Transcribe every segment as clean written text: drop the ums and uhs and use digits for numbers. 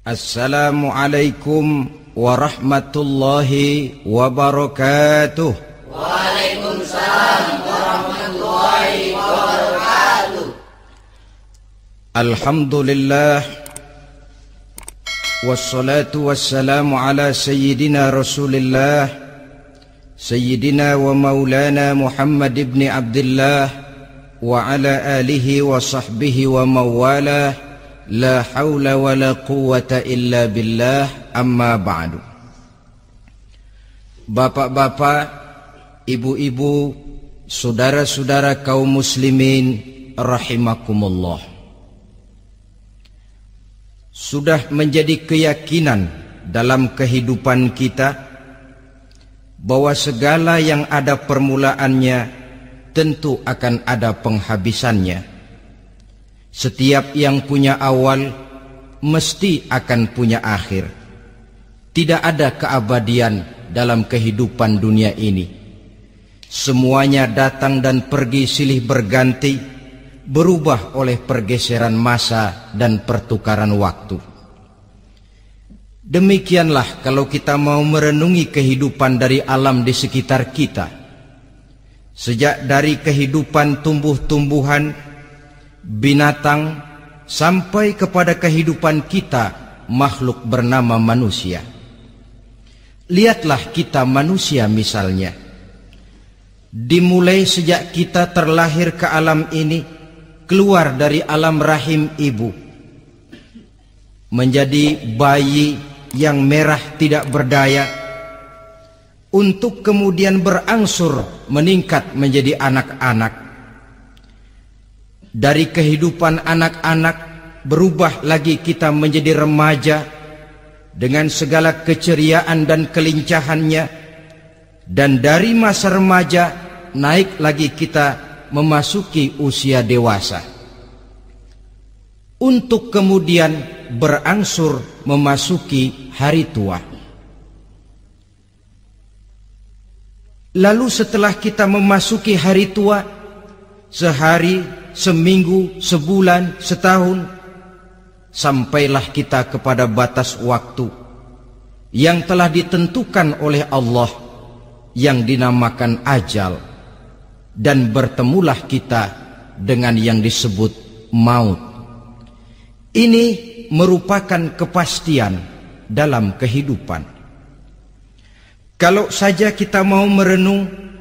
Assalamualaikum warahmatullahi wabarakatuh. Waalaikumsalam warahmatullahi wabarakatuh. Alhamdulillah, wassalatu wassalamu ala sayyidina Rasulillah, sayyidina wa maulana Muhammad ibn Abdullah wa ala alihi wa sahbihi wa mawalah. La haula wa la quwwata illa billah, amma ba'du. Bapak-bapak, ibu-ibu, saudara-saudara kaum muslimin rahimakumullah. Sudah menjadi keyakinan dalam kehidupan kita bahwa segala yang ada permulaannya tentu akan ada penghabisannya. Setiap yang punya awal mesti akan punya akhir. Tidak ada keabadian dalam kehidupan dunia ini. Semuanya datang dan pergi silih berganti, berubah oleh pergeseran masa dan pertukaran waktu. Demikianlah kalau kita mau merenungi kehidupan dari alam di sekitar kita. Sejak dari kehidupan tumbuh-tumbuhan, binatang, sampai kepada kehidupan kita, makhluk bernama manusia. Lihatlah kita manusia misalnya. Dimulai sejak kita terlahir ke alam ini, keluar dari alam rahim ibu, menjadi bayi yang merah tidak berdaya, untuk kemudian berangsur meningkat menjadi anak-anak. Dari kehidupan anak-anak berubah lagi kita menjadi remaja dengan segala keceriaan dan kelincahannya, dan dari masa remaja naik lagi kita memasuki usia dewasa, untuk kemudian berangsur memasuki hari tua. Lalu setelah kita memasuki hari tua, sehari, seminggu, sebulan, setahun, sampailah kita kepada batas waktu yang telah ditentukan oleh Allah, yang dinamakan ajal, dan bertemulah kita dengan yang disebut maut. Ini merupakan kepastian dalam kehidupan. Kalau saja kita mau merenung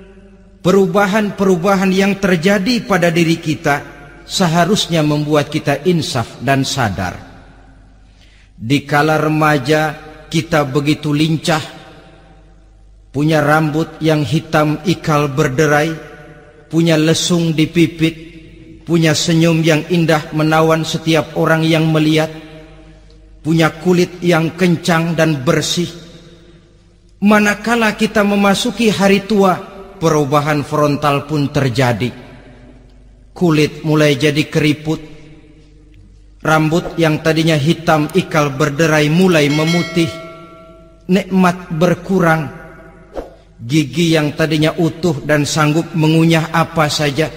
perubahan-perubahan yang terjadi pada diri kita, seharusnya membuat kita insaf dan sadar. Di kala remaja kita begitu lincah, punya rambut yang hitam ikal berderai, punya lesung di pipit, punya senyum yang indah menawan setiap orang yang melihat, punya kulit yang kencang dan bersih. Manakala kita memasuki hari tua, perubahan frontal pun terjadi. Kulit mulai jadi keriput, rambut yang tadinya hitam ikal berderai mulai memutih, nikmat berkurang, gigi yang tadinya utuh dan sanggup mengunyah apa saja,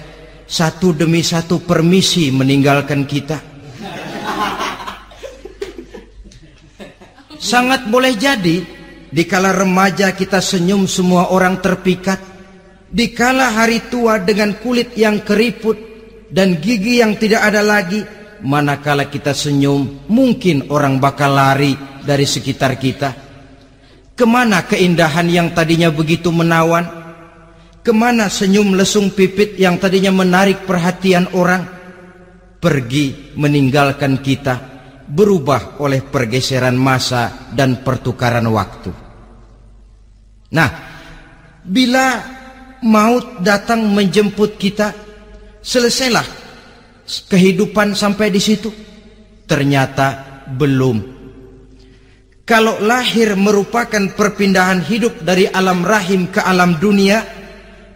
satu demi satu permisi meninggalkan kita. Sangat boleh jadi dikala remaja kita senyum semua orang terpikat. Dikala hari tua dengan kulit yang keriput dan gigi yang tidak ada lagi, manakala kita senyum, mungkin orang bakal lari dari sekitar kita. Kemana keindahan yang tadinya begitu menawan? Kemana senyum lesung pipit yang tadinya menarik perhatian orang? Pergi meninggalkan kita, berubah oleh pergeseran masa dan pertukaran waktu. Nah, bila maut datang menjemput kita, selesailah kehidupan sampai di situ? Ternyata belum. Kalau lahir merupakan perpindahan hidup dari alam rahim ke alam dunia,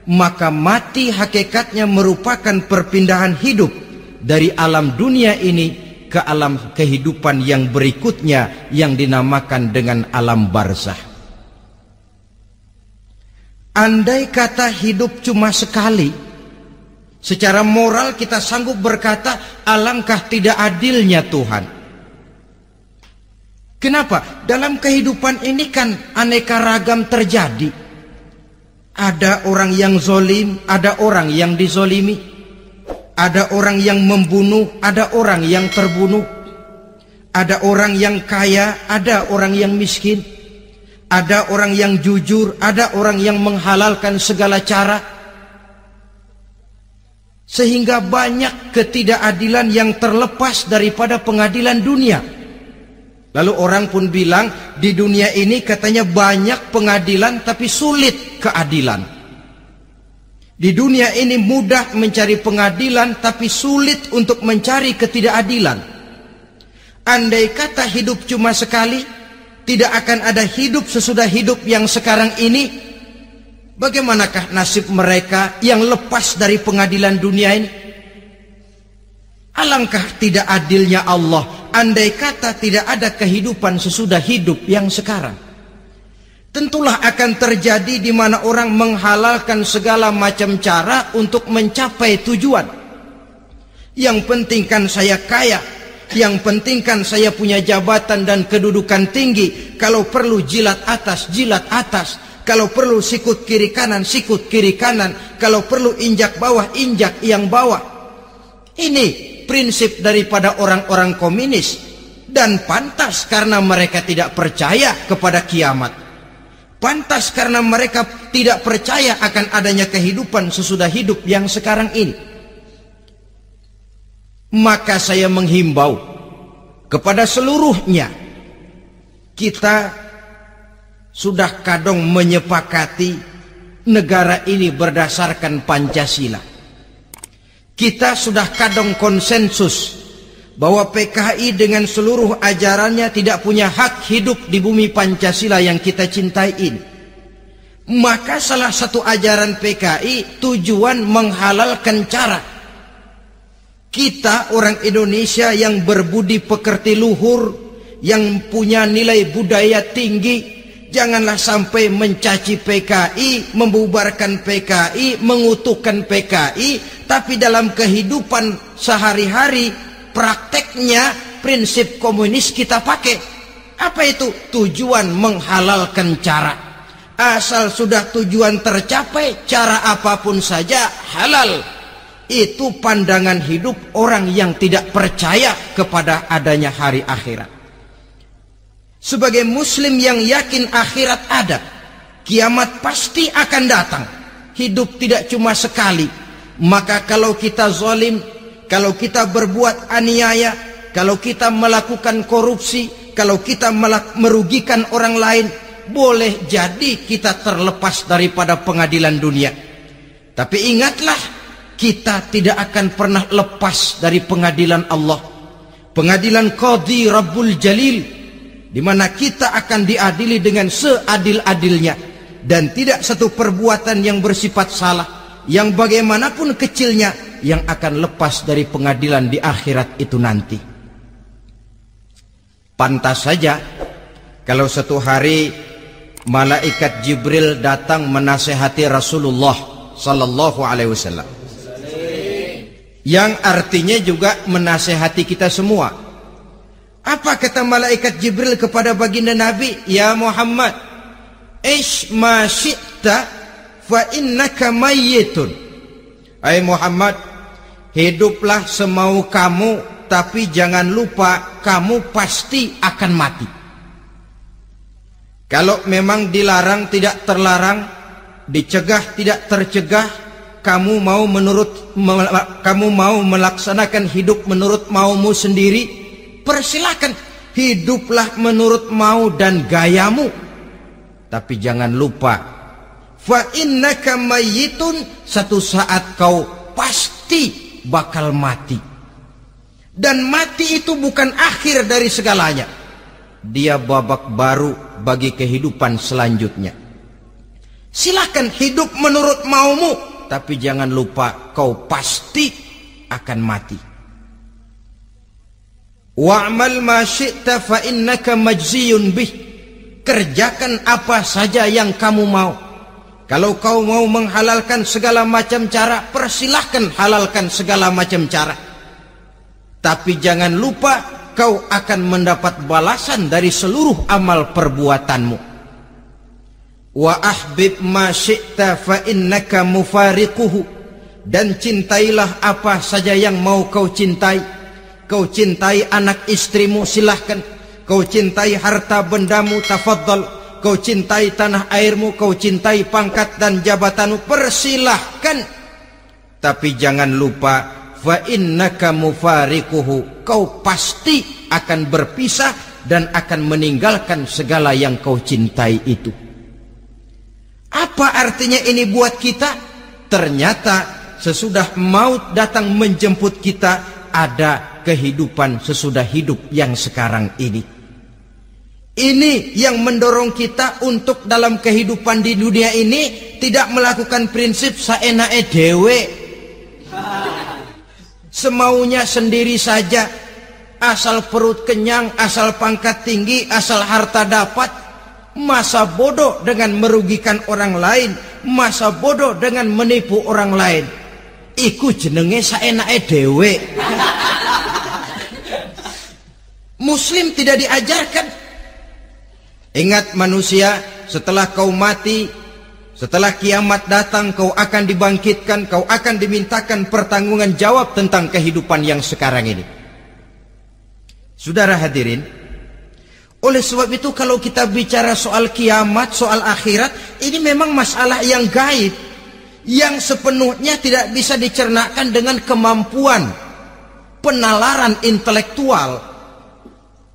maka mati hakikatnya merupakan perpindahan hidup dari alam dunia ini ke alam kehidupan yang berikutnya, yang dinamakan dengan alam barzakh. Andai kata hidup cuma sekali, secara moral kita sanggup berkata, alangkah tidak adilnya Tuhan. Kenapa? Dalam kehidupan ini kan aneka ragam terjadi. Ada orang yang zolim, ada orang yang dizolimi. Ada orang yang membunuh, ada orang yang terbunuh. Ada orang yang kaya, ada orang yang miskin. Ada orang yang jujur, ada orang yang menghalalkan segala cara. Sehingga banyak ketidakadilan yang terlepas daripada pengadilan dunia. Lalu orang pun bilang, di dunia ini katanya banyak pengadilan tapi sulit keadilan. Di dunia ini mudah mencari pengadilan tapi sulit untuk mencari ketidakadilan. Andai kata hidup cuma sekali, tidak akan ada hidup sesudah hidup yang sekarang ini. Bagaimanakah nasib mereka yang lepas dari pengadilan dunia ini? Alangkah tidak adilnya Allah, andai kata tidak ada kehidupan sesudah hidup yang sekarang. Tentulah akan terjadi di mana orang menghalalkan segala macam cara untuk mencapai tujuan. Yang penting kan saya kaya, yang penting kan saya punya jabatan dan kedudukan tinggi. Kalau perlu jilat atas, jilat atas. Kalau perlu sikut kiri kanan, sikut kiri kanan. Kalau perlu injak bawah, injak yang bawah. Ini prinsip daripada orang-orang komunis. Dan pantas karena mereka tidak percaya kepada kiamat. Pantas karena mereka tidak percaya akan adanya kehidupan sesudah hidup yang sekarang ini. Maka saya menghimbau kepada seluruhnya, kita sudah kadung menyepakati negara ini berdasarkan Pancasila. Kita sudah kadung konsensus bahwa PKI dengan seluruh ajarannya tidak punya hak hidup di bumi Pancasila yang kita cintai ini. Maka salah satu ajaran PKI tujuan menghalalkan cara. Kita orang Indonesia yang berbudi pekerti luhur, yang punya nilai budaya tinggi, janganlah sampai mencaci PKI, membubarkan PKI, mengutuhkan PKI, tapi dalam kehidupan sehari-hari prakteknya prinsip komunis kita pakai. Apa itu? Tujuan menghalalkan cara. Asal sudah tujuan tercapai, cara apapun saja halal. Itu pandangan hidup orang yang tidak percaya kepada adanya hari akhirat. Sebagai muslim yang yakin akhirat ada, kiamat pasti akan datang. Hidup tidak cuma sekali. Maka kalau kita zalim, kalau kita berbuat aniaya, kalau kita melakukan korupsi, kalau kita merugikan orang lain, boleh jadi kita terlepas daripada pengadilan dunia. Tapi ingatlah, kita tidak akan pernah lepas dari pengadilan Allah. Pengadilan Qadhi Rabbul Jalil, di mana kita akan diadili dengan seadil-adilnya. Dan tidak satu perbuatan yang bersifat salah, yang bagaimanapun kecilnya, yang akan lepas dari pengadilan di akhirat itu nanti. Pantas saja kalau satu hari malaikat Jibril datang menasehati Rasulullah sallallahu alaihi wasallam, yang artinya juga menasehati kita semua. Apa kata malaikat Jibril kepada baginda Nabi? Ya Muhammad, ish ma syi'ta fa innaka mayyitun. Hai Muhammad, hiduplah semau kamu, tapi jangan lupa kamu pasti akan mati. Kalau memang dilarang tidak terlarang, dicegah tidak tercegah, kamu mau melaksanakan hidup menurut maumu sendiri, persilakan. Hiduplah menurut mau dan gayamu. Tapi jangan lupa, fa innaka mayyitun, satu saat kau pasti bakal mati. Dan mati itu bukan akhir dari segalanya. Dia babak baru bagi kehidupan selanjutnya. Silakan hidup menurut maumu, tapi jangan lupa kau pasti akan mati. Wa'mal ma syi'ta fa innaka majziyun bih. Kerjakan apa saja yang kamu mau. Kalau kau mau menghalalkan segala macam cara, persilahkan halalkan segala macam cara. Tapi jangan lupa kau akan mendapat balasan dari seluruh amal perbuatanmu. Wa ahbib ma syi'ta fa innaka mufariquhu, dan cintailah apa saja yang mau kau cintai. Kau cintai anak istrimu, silahkan. Kau cintai harta bendamu, tafadhal. Kau cintai tanah airmu, kau cintai pangkat dan jabatanmu, persilahkan. Tapi jangan lupa, fa innaka mufariquhu, kau pasti akan berpisah dan akan meninggalkan segala yang kau cintai itu. Apa artinya ini buat kita? Ternyata sesudah maut datang menjemput kita, ada kehidupan sesudah hidup yang sekarang ini. Ini yang mendorong kita untuk dalam kehidupan di dunia ini tidak melakukan prinsip saenake dewe, semaunya sendiri saja, asal perut kenyang, asal pangkat tinggi, asal harta dapat. Masa bodoh dengan merugikan orang lain, masa bodoh dengan menipu orang lain. Iku jenenge saenake dewe. Muslim tidak diajarkan. Ingat manusia, setelah kau mati, setelah kiamat datang, kau akan dibangkitkan, kau akan dimintakan pertanggungan jawab tentang kehidupan yang sekarang ini. Saudara hadirin, oleh sebab itu kalau kita bicara soal kiamat, soal akhirat, ini memang masalah yang gaib, yang sepenuhnya tidak bisa dicernakan dengan kemampuan penalaran intelektual.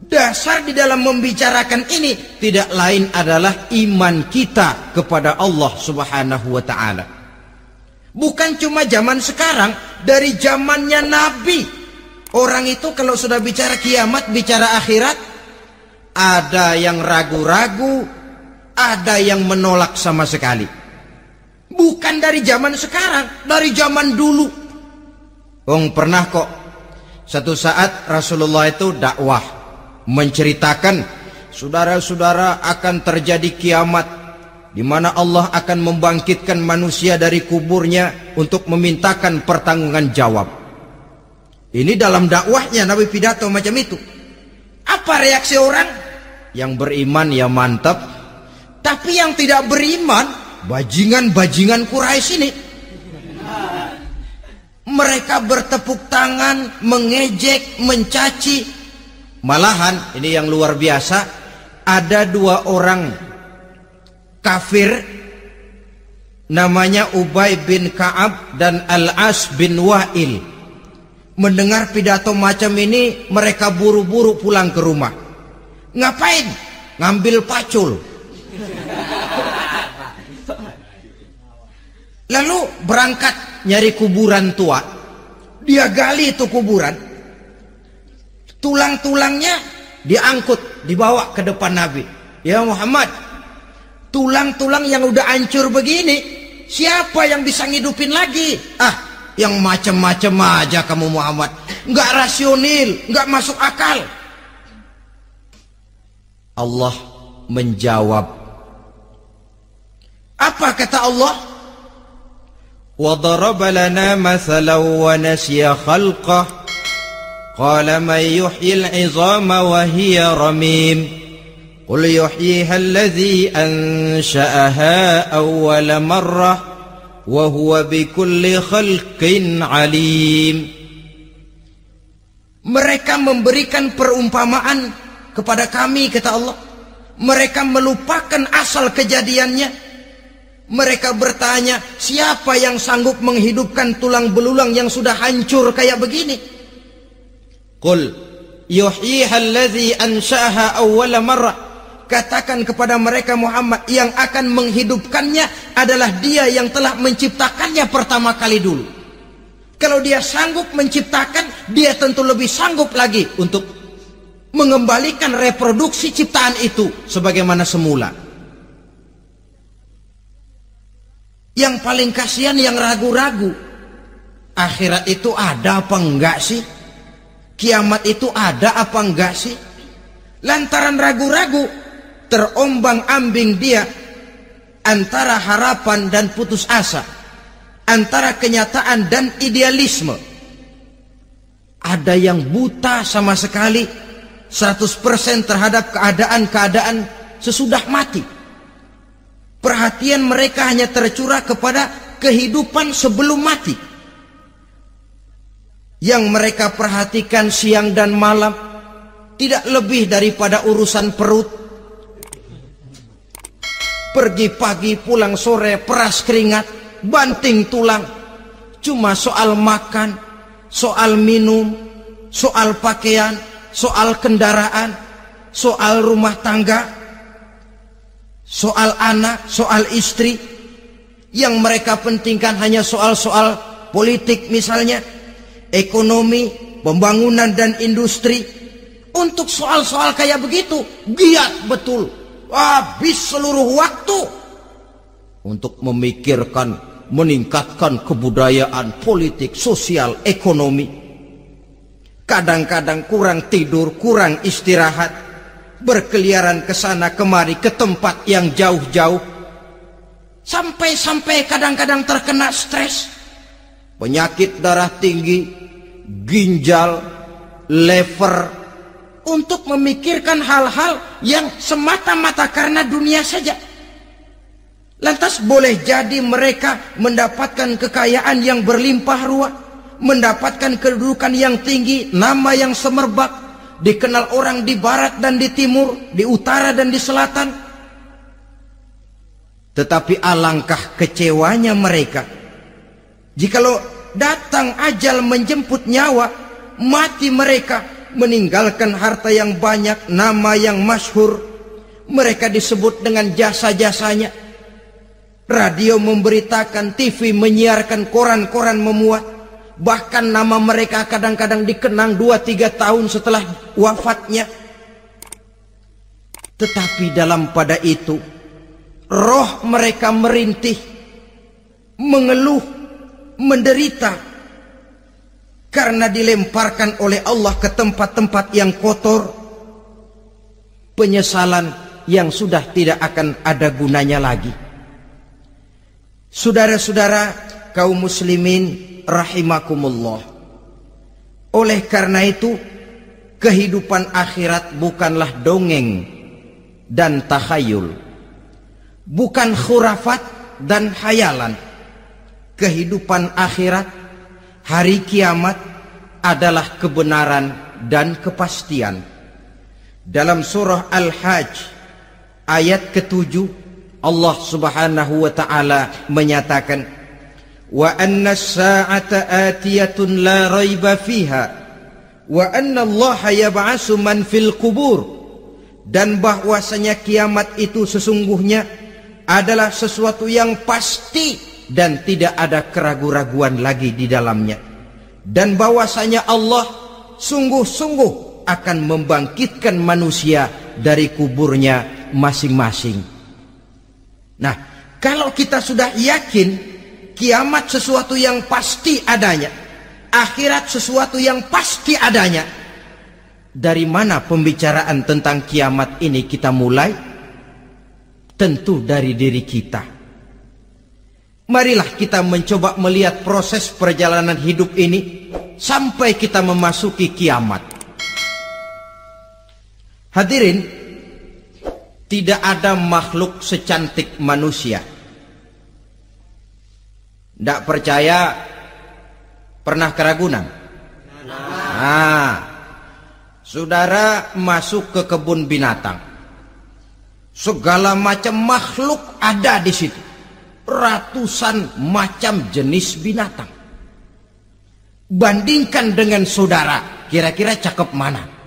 Dasar di dalam membicarakan ini tidak lain adalah iman kita kepada Allah Subhanahu wa ta'ala. Bukan cuma zaman sekarang, dari zamannya Nabi. Orang itu kalau sudah bicara kiamat, bicara akhirat, ada yang ragu-ragu, ada yang menolak sama sekali. Bukan dari zaman sekarang, dari zaman dulu. Pernah kok satu saat Rasulullah itu dakwah, menceritakan, saudara-saudara, akan terjadi kiamat di mana Allah akan membangkitkan manusia dari kuburnya untuk memintakan pertanggungan jawab. Ini dalam dakwahnya Nabi pidato macam itu. Apa reaksi orang? Yang beriman ya mantap, tapi yang tidak beriman, bajingan-bajingan Quraisy ini, mereka bertepuk tangan, mengejek, mencaci. Malahan ini yang luar biasa, ada dua orang kafir namanya Ubay bin Ka'ab dan Al-As bin Wa'il. Mendengar pidato macam ini, mereka buru-buru pulang ke rumah. Ngapain? Ngambil pacul. Lalu berangkat nyari kuburan tua. Dia gali itu kuburan. Tulang-tulangnya diangkut, dibawa ke depan Nabi. Ya Muhammad, tulang-tulang yang udah hancur begini, siapa yang bisa ngidupin lagi? Yang macam-macam aja kamu Muhammad. Nggak rasional, nggak masuk akal. Allah menjawab. Apa kata Allah? Wa daraba lana mathalan wa nasiya khalqah. Qala man yuhyil 'izama wa hiya ramim. Qul yuhyiha alladhi ansha'aha awwala marrah wa huwa bikulli khalqin 'alim. Mereka memberikan perumpamaan kepada kami, kata Allah. Mereka melupakan asal kejadiannya. Mereka bertanya, siapa yang sanggup menghidupkan tulang belulang yang sudah hancur kayak begini? Qul yuhyiha alladhi ansha'aha awwala marrah. Katakan kepada mereka Muhammad, yang akan menghidupkannya adalah Dia yang telah menciptakannya pertama kali dulu. Kalau Dia sanggup menciptakan, Dia tentu lebih sanggup lagi untuk mengembalikan reproduksi ciptaan itu sebagaimana semula. Yang paling kasihan yang ragu-ragu. Akhirat itu ada apa enggak sih? Kiamat itu ada apa enggak sih? Lantaran ragu-ragu, terombang-ambing dia antara harapan dan putus asa, antara kenyataan dan idealisme. Ada yang buta sama sekali, 100% terhadap keadaan-keadaan sesudah mati. Perhatian mereka hanya tercurah kepada kehidupan sebelum mati. Yang mereka perhatikan siang dan malam tidak lebih daripada urusan perut. Pergi pagi, pulang sore, peras keringat, banting tulang. Cuma soal makan, soal minum, soal pakaian, soal kendaraan, soal rumah tangga, soal anak, soal istri. Yang mereka pentingkan hanya soal-soal politik misalnya, ekonomi, pembangunan dan industri. Untuk soal-soal kayak begitu giat betul, habis seluruh waktu untuk memikirkan, meningkatkan kebudayaan, politik, sosial, ekonomi. Kadang-kadang kurang tidur, kurang istirahat, berkeliaran ke sana kemari ke tempat yang jauh-jauh. Sampai-sampai kadang-kadang terkena stres, penyakit darah tinggi, ginjal, lever, untuk memikirkan hal-hal yang semata-mata karena dunia saja. Lantas boleh jadi mereka mendapatkan kekayaan yang berlimpah ruah, mendapatkan kedudukan yang tinggi, nama yang semerbak, dikenal orang di barat dan di timur, di utara dan di selatan. Tetapi alangkah kecewanya mereka jikalau datang ajal menjemput nyawa, mati mereka, meninggalkan harta yang banyak, nama yang masyhur. Mereka disebut dengan jasa-jasanya. Radio memberitakan, TV menyiarkan, koran-koran memuat. Bahkan nama mereka kadang-kadang dikenang 2-3 tahun setelah wafatnya. Tetapi dalam pada itu roh mereka merintih, mengeluh, menderita karena dilemparkan oleh Allah ke tempat-tempat yang kotor. Penyesalan yang sudah tidak akan ada gunanya lagi. Saudara-saudara kaum muslimin rahimakumullah. Oleh karena itu, kehidupan akhirat bukanlah dongeng dan takhayul, bukan khurafat dan hayalan. Kehidupan akhirat, hari kiamat adalah kebenaran dan kepastian. Dalam surah Al-Hajj ayat ke-7, Allah Subhanahu wa taala menyatakan, wa anna as-sa'ata atiyatun la raiba fiha wa anna Allah yab'atsu man fil qubur. Dan bahwasanya kiamat itu sesungguhnya adalah sesuatu yang pasti dan tidak ada keraguan-raguan lagi di dalamnya. Dan bahwasanya Allah sungguh-sungguh akan membangkitkan manusia dari kuburnya masing-masing. Nah, kalau kita sudah yakin kiamat sesuatu yang pasti adanya, akhirat sesuatu yang pasti adanya, dari mana pembicaraan tentang kiamat ini kita mulai? Tentu dari diri kita. Marilah kita mencoba melihat proses perjalanan hidup ini sampai kita memasuki kiamat. Hadirin, tidak ada makhluk secantik manusia. Tidak percaya, pernah ke Ragunan? Nah, saudara masuk ke kebun binatang, segala macam makhluk ada di situ, ratusan macam jenis binatang. Bandingkan dengan saudara, kira-kira cakep mana?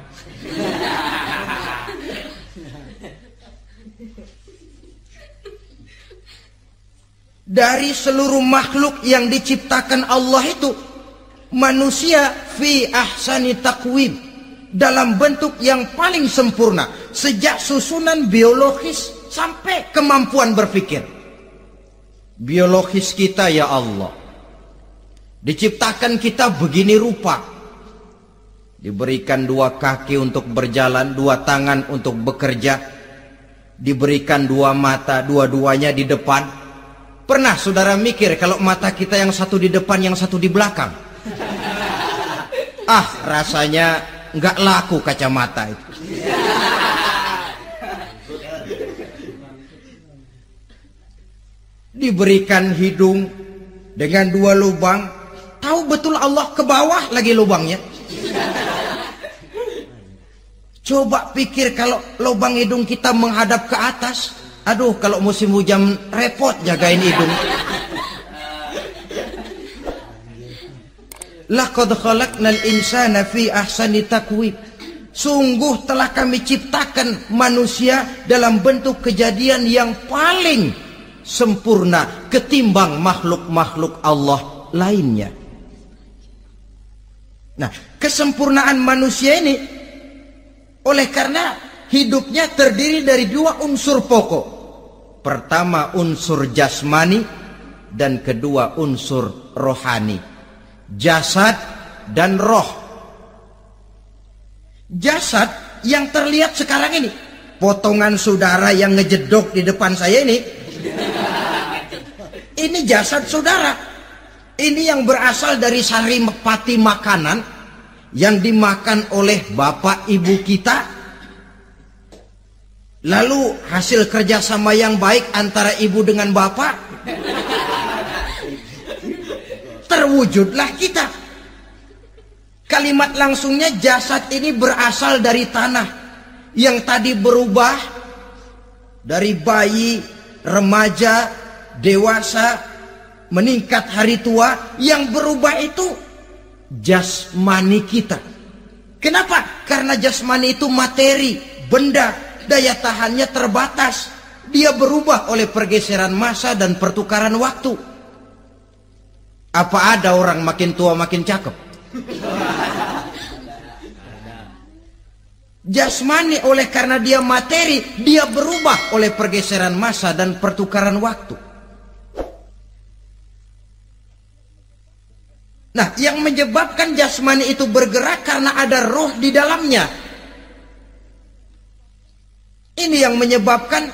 Dari seluruh makhluk yang diciptakan Allah itu, manusia fi ahsani taqwim, dalam bentuk yang paling sempurna, sejak susunan biologis sampai kemampuan berpikir. Biologis kita ya Allah, diciptakan kita begini rupa, diberikan 2 kaki untuk berjalan, 2 tangan untuk bekerja, diberikan 2 mata, dua-duanya di depan. Pernah saudara mikir kalau mata kita yang satu di depan, yang satu di belakang? Rasanya nggak laku kacamata itu. Diberikan hidung dengan 2 lubang, tahu betul Allah ke bawah lagi lubangnya. Coba pikir kalau lubang hidung kita menghadap ke atas. Aduh, kalau musim hujan repot jagain hidung. Laqad khalaqnal insana fi ahsani taqwim. Sungguh telah kami ciptakan manusia dalam bentuk kejadian yang paling sempurna ketimbang makhluk-makhluk Allah lainnya. Nah, kesempurnaan manusia ini oleh karena hidupnya terdiri dari 2 unsur pokok. Pertama unsur jasmani dan kedua unsur rohani. Jasad dan roh. Jasad yang terlihat sekarang ini, potongan saudara yang ngejedok di depan saya ini jasad saudara. Ini yang berasal dari sari pati makanan yang dimakan oleh bapak ibu kita. Lalu hasil kerjasama yang baik antara ibu dengan bapak, terwujudlah kita. Kalimat langsungnya jasad ini berasal dari tanah yang tadi berubah dari bayi, remaja, dewasa, meningkat hari tua. Yang berubah itu jasmani kita. Kenapa? Karena jasmani itu materi, benda, daya tahannya terbatas. Dia berubah oleh pergeseran masa dan pertukaran waktu. Apa ada orang makin tua makin cakep? Jasmani oleh karena dia materi, dia berubah oleh pergeseran masa dan pertukaran waktu. Nah, yang menyebabkan jasmani itu bergerak karena ada roh di dalamnya. Ini yang menyebabkan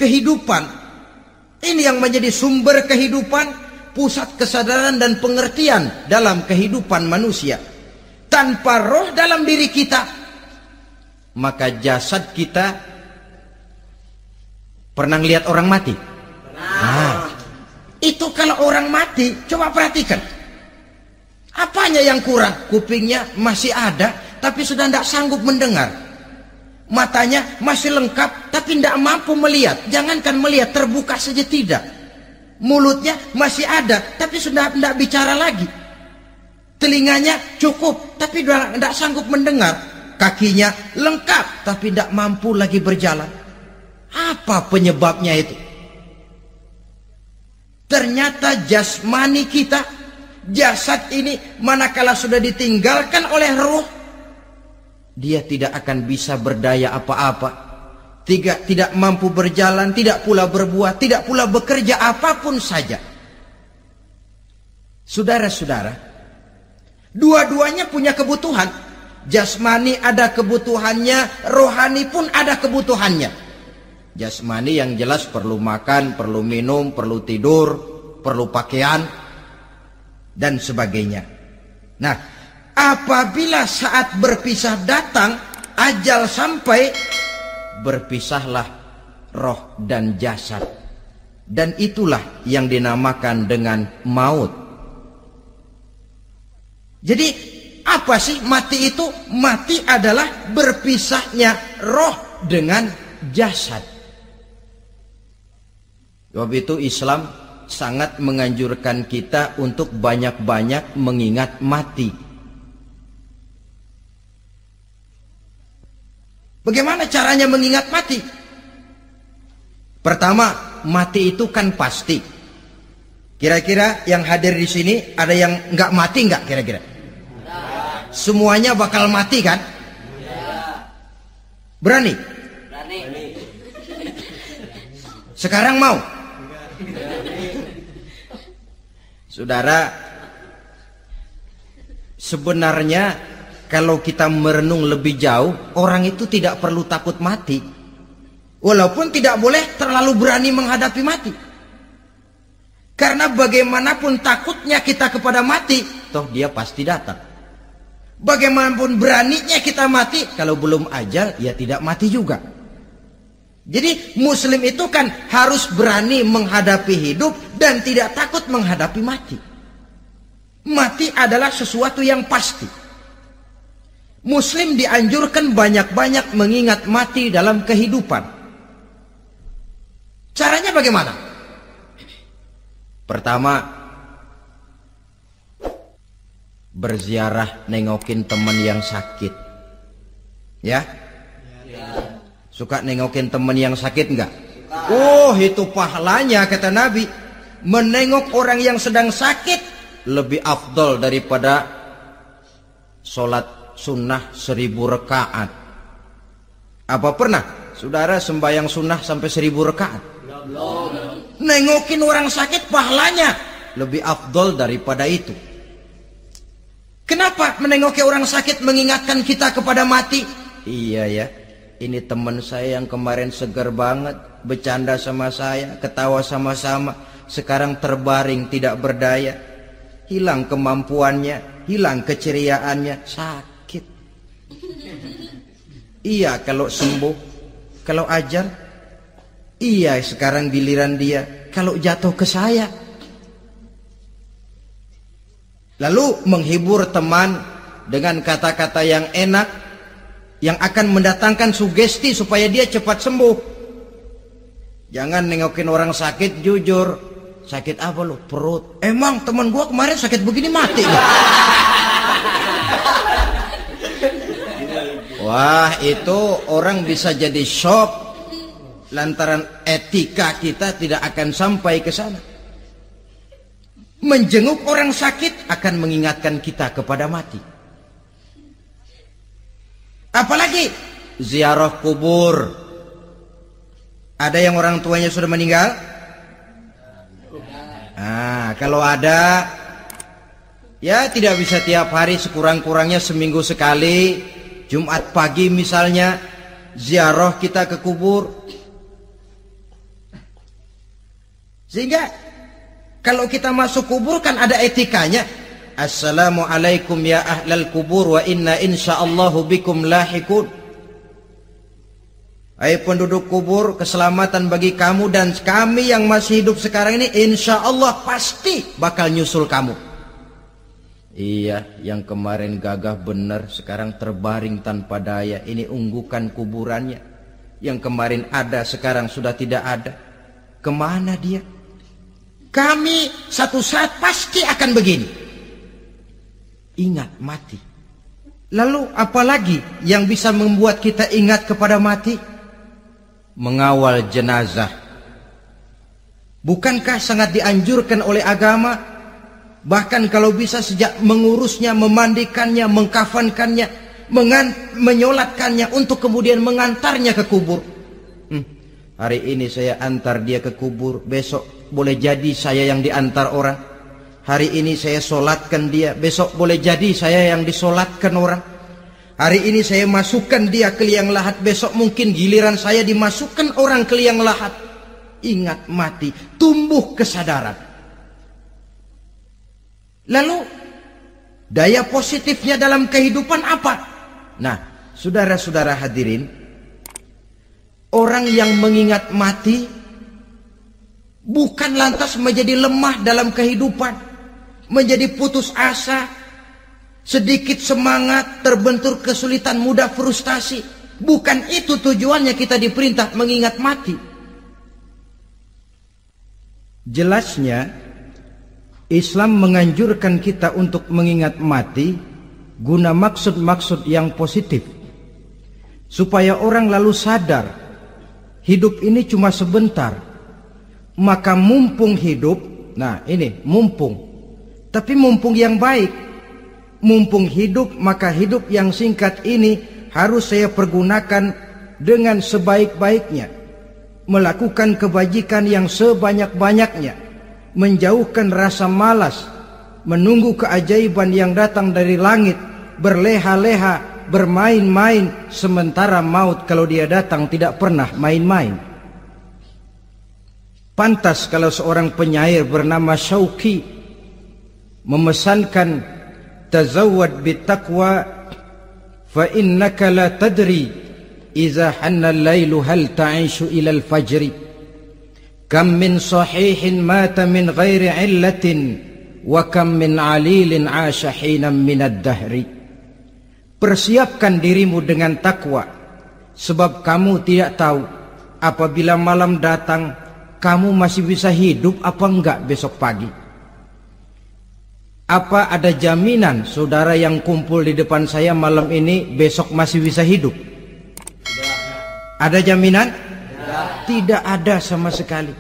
kehidupan. Ini yang menjadi sumber kehidupan, pusat kesadaran dan pengertian dalam kehidupan manusia. Tanpa roh dalam diri kita, maka jasad kita. Pernah lihat orang mati? Nah, itu kalau orang mati, coba perhatikan. Apanya yang kurang? Kupingnya masih ada, tapi sudah tidak sanggup mendengar. Matanya masih lengkap, tapi tidak mampu melihat. Jangankan melihat, terbuka saja tidak. Mulutnya masih ada, tapi sudah tidak bicara lagi. Telinganya cukup, tapi sudah tidak sanggup mendengar. Kakinya lengkap, tapi tidak mampu lagi berjalan. Apa penyebabnya itu? Ternyata jasmani kita, jasad ini, manakala sudah ditinggalkan oleh ruh, dia tidak akan bisa berdaya apa-apa. Tidak mampu berjalan, tidak pula berbuat, tidak pula bekerja apapun saja. Saudara-saudara, dua-duanya punya kebutuhan. Jasmani ada kebutuhannya, rohani pun ada kebutuhannya. Jasmani yang jelas perlu makan, perlu minum, perlu tidur, perlu pakaian, dan sebagainya. Nah, apabila saat berpisah datang, ajal sampai, berpisahlah roh dan jasad. Dan itulah yang dinamakan dengan maut. Jadi apa sih mati itu? Mati adalah berpisahnya roh dengan jasad. Sebab itu Islam sangat menganjurkan kita untuk banyak-banyak mengingat mati. Bagaimana caranya mengingat mati? Pertama, mati itu kan pasti. Kira-kira yang hadir di sini ada yang nggak mati nggak kira-kira? Semuanya bakal mati kan? Berani? Berani. Sekarang mau? Saudara, sebenarnya kalau kita merenung lebih jauh, orang itu tidak perlu takut mati. Walaupun tidak boleh terlalu berani menghadapi mati. Karena bagaimanapun takutnya kita kepada mati, toh dia pasti datang. Bagaimanapun beraninya kita mati, kalau belum ajal ya tidak mati juga. Jadi muslim itu kan harus berani menghadapi hidup dan tidak takut menghadapi mati. Mati adalah sesuatu yang pasti. Muslim dianjurkan banyak-banyak mengingat mati dalam kehidupan. Caranya bagaimana? Pertama, berziarah, nengokin teman yang sakit. Ya? Suka nengokin teman yang sakit enggak? Oh, itu pahalanya kata Nabi. Menengok orang yang sedang sakit lebih afdol daripada sholat sunnah 1000 rakaat. Apa pernah saudara sembahyang sunnah sampai 1000 rakaat? Nengokin orang sakit pahalanya lebih afdol daripada itu. Kenapa menengoki orang sakit mengingatkan kita kepada mati? Iya ya, ini teman saya yang kemarin segar banget, bercanda sama saya, ketawa sama-sama, sekarang terbaring tidak berdaya, hilang kemampuannya, hilang keceriaannya, sakit. Iya kalau sembuh, kalau ajal, iya sekarang giliran dia, kalau jatuh ke saya. Lalu menghibur teman dengan kata-kata yang enak, yang akan mendatangkan sugesti supaya dia cepat sembuh. Jangan nengokin orang sakit jujur. Sakit apa lu? Perut. Emang teman gua kemarin sakit begini mati. Wah, itu orang bisa jadi shock lantaran etika kita tidak akan sampai ke sana. Menjenguk orang sakit akan mengingatkan kita kepada mati. Apalagi ziarah kubur. Ada yang orang tuanya sudah meninggal? Kalau ada, ya tidak bisa tiap hari, sekurang-kurangnya seminggu sekali. Jumat pagi misalnya, ziarah kita ke kubur. Sehingga kalau kita masuk kubur kan ada etikanya. Assalamualaikum ya ahlal kubur wa inna insyaallahu bikum lahikun. Hai penduduk kubur, keselamatan bagi kamu dan kami yang masih hidup sekarang ini insyaallah pasti bakal nyusul kamu. Iya, yang kemarin gagah benar sekarang terbaring tanpa daya. Ini unggukan kuburannya. Yang kemarin ada sekarang sudah tidak ada. Kemana dia? Kami satu saat pasti akan begini. Ingat mati. Lalu apalagi yang bisa membuat kita ingat kepada mati? Mengawal jenazah. Bukankah sangat dianjurkan oleh agama? Bahkan kalau bisa sejak mengurusnya, memandikannya, mengkafankannya, menyolatkannya untuk kemudian mengantarnya ke kubur. Hari ini saya antar dia ke kubur, besok boleh jadi saya yang diantar orang. Hari ini saya solatkan dia, besok boleh jadi saya yang disolatkan orang. Hari ini saya masukkan dia ke liang lahat, besok mungkin giliran saya dimasukkan orang ke liang lahat. Ingat mati, tumbuh kesadaran. Lalu daya positifnya dalam kehidupan apa? Nah, saudara-saudara hadirin, orang yang mengingat mati bukan lantas menjadi lemah dalam kehidupan, menjadi putus asa, sedikit semangat, terbentur kesulitan, mudah frustasi. Bukan itu tujuannya kita diperintah mengingat mati. Jelasnya Islam menganjurkan kita untuk mengingat mati guna maksud-maksud yang positif, supaya orang lalu sadar hidup ini cuma sebentar. Maka mumpung hidup, nah ini mumpung, tapi mumpung yang baik. Mumpung hidup, maka hidup yang singkat ini harus saya pergunakan dengan sebaik-baiknya, melakukan kebajikan yang sebanyak-banyaknya, menjauhkan rasa malas, menunggu keajaiban yang datang dari langit, berleha-leha, bermain-main, sementara maut kalau dia datang tidak pernah main-main. Pantas kalau seorang penyair bernama Syauqi memesankan tazawwad bittaqwa fa innaka la tadri idza hanna al-lailu hal ta'ishu ila al-fajri kam min sahihin mata min ghairi illatin wa kam min alilin 'asha hinan min ad-dahri. Persiapkan dirimu dengan takwa, sebab kamu tidak tahu apabila malam datang kamu masih bisa hidup apa enggak besok pagi. Apa ada jaminan saudara yang kumpul di depan saya malam ini besok masih bisa hidup? Ada jaminan? Tidak ada sama sekali.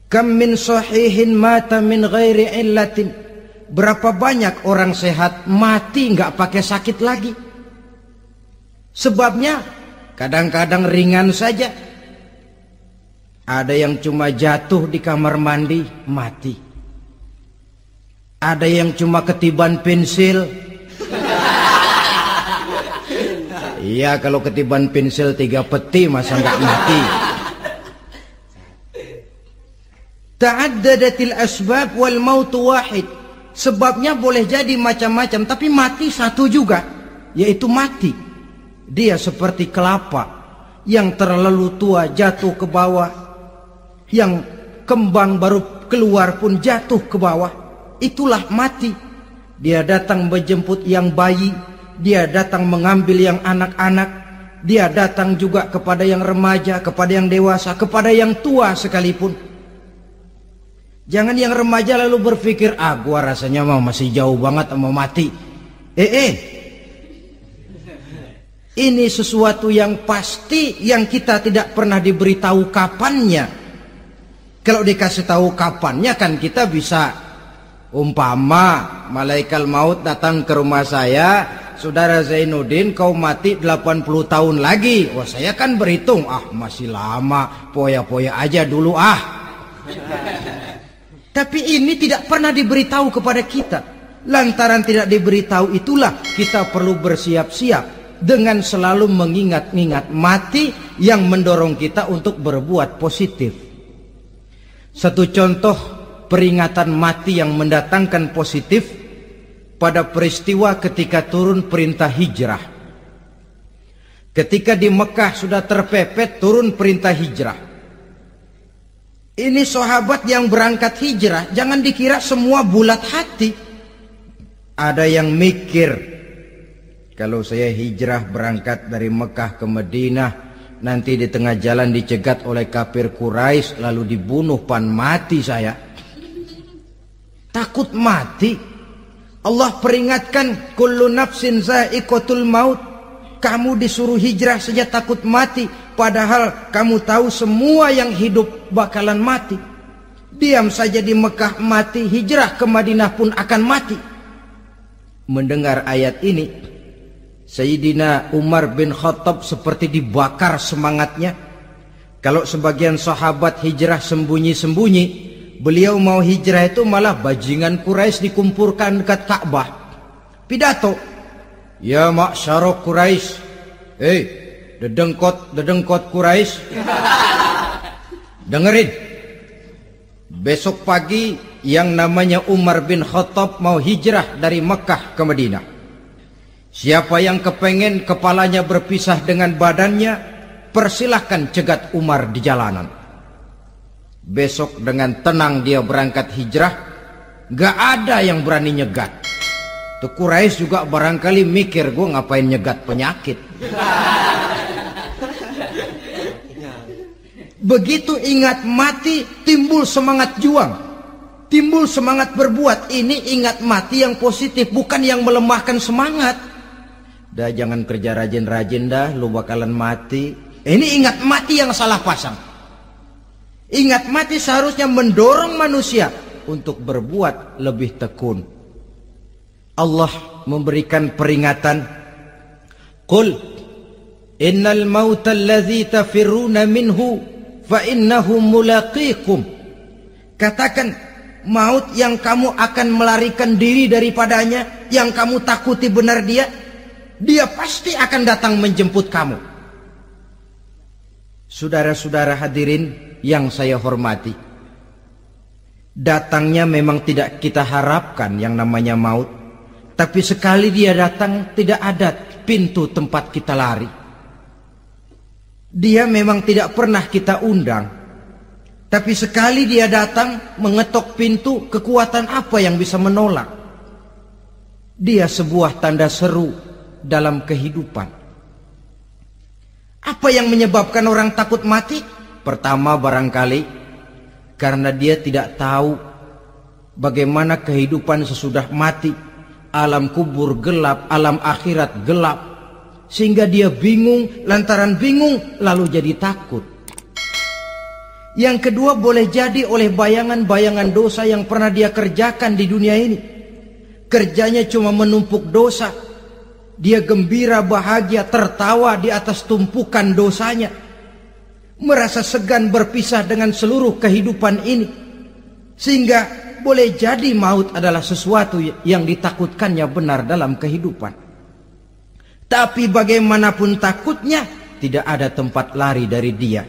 Kam min sahihin mata min ghairi illatin. Berapa banyak orang sehat mati nggak pakai sakit lagi. Sebabnya kadang-kadang ringan saja. Ada yang cuma jatuh di kamar mandi mati. Ada yang cuma ketiban pensil. Iya, kalau ketiban pensil 3 peti masa nggak mati. Ta'addadatil asbab wal mautu wahid. Sebabnya boleh jadi macam-macam, tapi mati satu juga, yaitu mati. Dia seperti kelapa yang terlalu tua jatuh ke bawah, yang kembang baru keluar pun jatuh ke bawah. Itulah mati. Dia datang menjemput yang bayi, dia datang mengambil yang anak-anak, dia datang juga kepada yang remaja, kepada yang dewasa, kepada yang tua sekalipun. Jangan yang remaja lalu berpikir, gua rasanya masih jauh banget mau mati. Ini sesuatu yang pasti yang kita tidak pernah diberitahu kapannya. Kalau dikasih tahu kapannya kan kita bisa, umpama malaikat maut datang ke rumah saya, saudara Zainuddin kau mati 80 tahun lagi. Wah, saya kan berhitung, masih lama, poya-poya aja dulu Tapi ini tidak pernah diberitahu kepada kita. Lantaran tidak diberitahu itulah kita perlu bersiap-siap dengan selalu mengingat-ingat mati yang mendorong kita untuk berbuat positif. Satu contoh peringatan mati yang mendatangkan positif pada peristiwa ketika turun perintah hijrah. Ketika di Mekah sudah terpepet turun perintah hijrah. Ini sahabat yang berangkat hijrah, jangan dikira semua bulat hati. Ada yang mikir, kalau saya hijrah berangkat dari Mekah ke Madinah, nanti di tengah jalan dicegat oleh kafir Quraisy lalu dibunuh, mati saya. Takut mati. Allah peringatkan, kullu nafsin za'iqatul maut. Kamu disuruh hijrah saja takut mati, padahal kamu tahu semua yang hidup bakalan mati. Diam saja di Mekah mati, hijrah ke Madinah pun akan mati. Mendengar ayat ini, Sayyidina Umar bin Khattab seperti dibakar semangatnya. Kalau sebagian sahabat hijrah sembunyi-sembunyi, beliau mau hijrah itu malah bajingan Quraisy dikumpulkan dekat Ka'bah. Pidato, ya ma'syarah Quraisy, dedengkot Quraisy, dengerin. Besok pagi yang namanya Umar bin Khattab mau hijrah dari Mekah ke Madinah. Siapa yang kepengen kepalanya berpisah dengan badannya, persilahkan cegat Umar di jalanan. Besok dengan tenang dia berangkat hijrah, gak ada yang berani nyegat. Tuh Quraisy juga barangkali mikir, gue ngapain nyegat penyakit. Begitu ingat mati, timbul semangat juang, timbul semangat berbuat. Ini ingat mati yang positif, bukan yang melemahkan semangat. Dah jangan kerja rajin-rajin dah, lu bakalan mati. Ini ingat mati yang salah pasang. Ingat mati seharusnya mendorong manusia untuk berbuat lebih tekun. Allah memberikan peringatan, qul innal mauta allazi tafirruna minhu fa innahu mulaqikum. Katakan, maut yang kamu akan melarikan diri daripadanya, yang kamu takuti benar dia pasti akan datang menjemput kamu. Saudara-saudara hadirin yang saya hormati, datangnya memang tidak kita harapkan yang namanya maut. Tapi sekali dia datang, tidak ada pintu tempat kita lari. Dia memang tidak pernah kita undang. Tapi sekali dia datang, mengetok pintu, kekuatan apa yang bisa menolak? Dia sebuah tanda seru dalam kehidupan. Apa yang menyebabkan orang takut mati? Pertama barangkali karena dia tidak tahu bagaimana kehidupan sesudah mati. Alam kubur gelap, alam akhirat gelap, sehingga dia bingung. Lantaran bingung lalu jadi takut. Yang kedua boleh jadi oleh bayangan-bayangan dosa yang pernah dia kerjakan di dunia ini. Kerjanya cuma menumpuk dosa. Dia gembira, bahagia, tertawa di atas tumpukan dosanya. Merasa segan berpisah dengan seluruh kehidupan ini. Sehingga boleh jadi maut adalah sesuatu yang ditakutkannya benar dalam kehidupan. Tapi bagaimanapun takutnya, tidak ada tempat lari dari dia.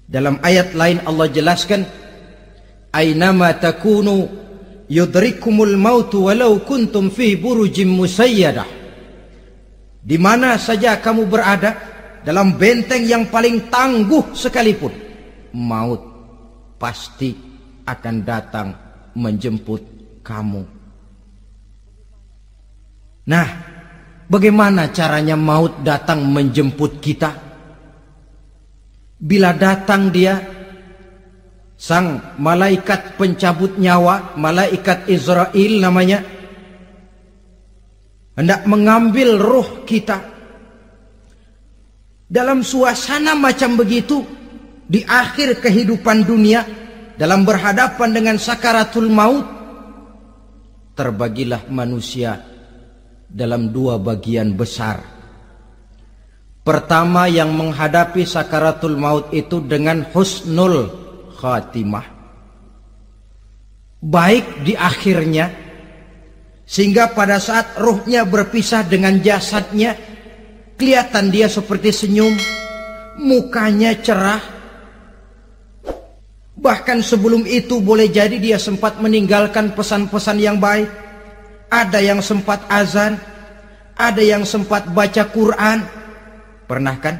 Dalam ayat lain Allah jelaskan, Aynama takunu yudrikumul mautu walau kuntum fi burujim musayyadah. Di mana saja kamu berada, dalam benteng yang paling tangguh sekalipun, maut pasti akan datang menjemput kamu. Nah, bagaimana caranya maut datang menjemput kita? Bila datang dia, sang malaikat pencabut nyawa, malaikat Israel namanya, hendak mengambil ruh kita. Dalam suasana macam begitu, di akhir kehidupan dunia, dalam berhadapan dengan sakaratul maut, terbagilah manusia dalam dua bagian besar. Pertama, yang menghadapi sakaratul maut itu dengan husnul khatimah, baik di akhirnya, sehingga pada saat ruhnya berpisah dengan jasadnya, kelihatan dia seperti senyum, mukanya cerah. Bahkan sebelum itu boleh jadi dia sempat meninggalkan pesan-pesan yang baik. Ada yang sempat azan, ada yang sempat baca Quran. Pernah kan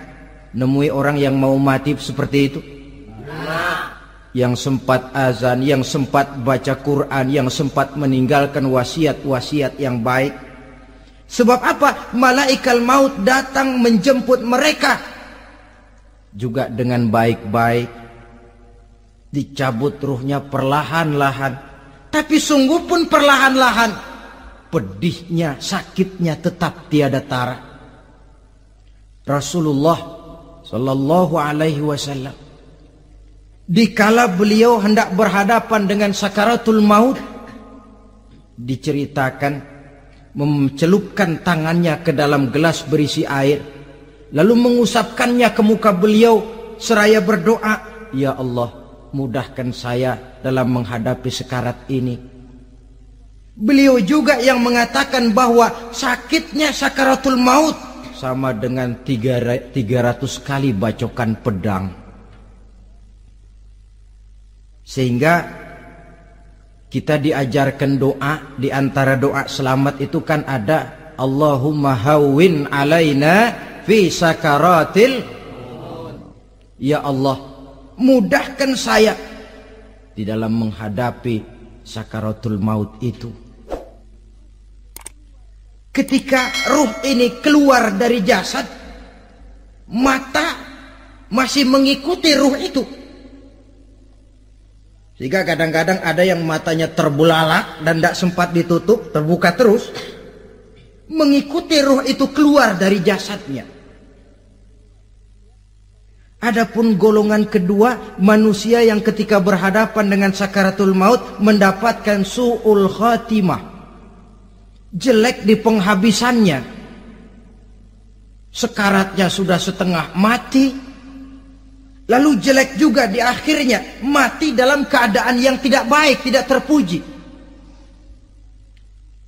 nemui orang yang mau mati seperti itu? Yang sempat azan, yang sempat baca Quran, yang sempat meninggalkan wasiat-wasiat yang baik. Sebab apa? Malaikat maut datang menjemput mereka juga dengan baik-baik. Dicabut ruhnya perlahan-lahan, tapi sungguh pun perlahan-lahan. Pedihnya, sakitnya tetap tiada tara. Rasulullah Sallallahu Alaihi Wasallam, dikala beliau hendak berhadapan dengan sakaratul maut, diceritakan mencelupkan tangannya ke dalam gelas berisi air, lalu mengusapkannya ke muka beliau seraya berdoa, Ya Allah, mudahkan saya dalam menghadapi sekarat ini. Beliau juga yang mengatakan bahwa sakitnya sakaratul maut sama dengan 300 kali bacokan pedang. Sehingga kita diajarkan doa. Di antara doa selamat itu kan ada Allahumma hawwin alaina fi sakaratil. Ya Allah, mudahkan saya di dalam menghadapi sakaratul maut itu. Ketika ruh ini keluar dari jasad, mata masih mengikuti ruh itu. Sehingga kadang-kadang ada yang matanya terbelalak dan tidak sempat ditutup, terbuka terus, mengikuti ruh itu keluar dari jasadnya. Adapun golongan kedua, manusia yang ketika berhadapan dengan sakaratul maut mendapatkan su'ul khatimah, jelek di penghabisannya. Sekaratnya sudah setengah mati, lalu jelek juga di akhirnya, mati dalam keadaan yang tidak baik, tidak terpuji.